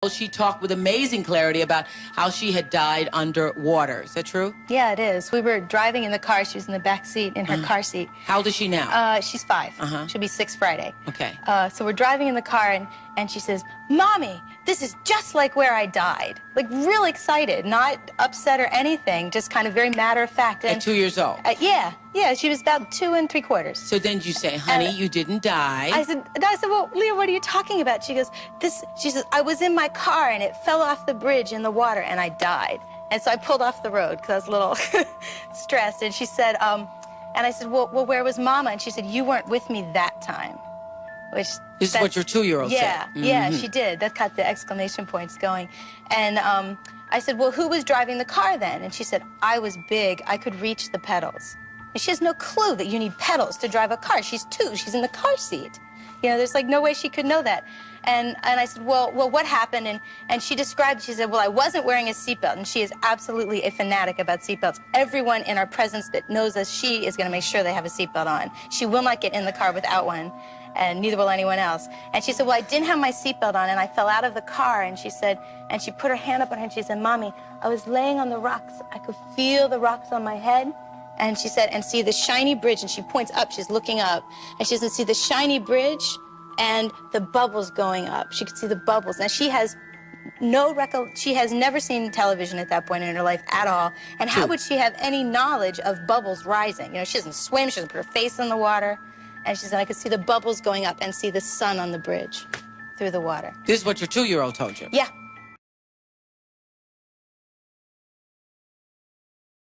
She talked with amazing clarity about how she had died underwater. Is that true? Yeah, it is. We were driving in the car. She was in the back seat, in her car seat. How old is she now? She's 5. She'll be 6 Friday. Okay. So we're driving in the car, and she says, "Mommy, this is just like where I died." Like, real excited, not upset or anything, just kind of very matter of fact. And, At 2 years old? Yeah. She was about 2 3/4. So then you say, honey, you didn't die. I said, well, Leah, what are you talking about? She goes, she says, I was in my car and it fell off the bridge in the water and I died. And so I pulled off the road because I was a little stressed. And she said, and I said, well, where was Mama? And she said, you weren't with me that time. Which This is what your 2-year-old said. Mm-hmm. Yeah, she did. That got the exclamation points going. And I said, well, who was driving the car then? And she said, I was big. I could reach the pedals. And she has no clue that you need pedals to drive a car. She's 2. She's in the car seat. You know, there's like no way she could know that. And I said, well, what happened? And she described, she said, well, I wasn't wearing a seatbelt. And she is absolutely a fanatic about seatbelts. Everyone in our presence that knows us, she is going to make sure they have a seatbelt on. She will not get in the car without one, and neither will anyone else. And she said, well, I didn't have my seatbelt on, and I fell out of the car. And she said, and she put her hand up on her head, and she said, Mommy, I was laying on the rocks. I could feel the rocks on my head. And she said, and see the shiny bridge, and she points up, she's looking up, and she says, see the shiny bridge and the bubbles going up. She could see the bubbles. Now, she has she has never seen television at that point in her life at all, and how would she have any knowledge of bubbles rising? You know, she doesn't swim, she doesn't put her face in the water, and she said, I could see the bubbles going up and see the sun on the bridge through the water. This is what your 2-year-old told you? Yeah.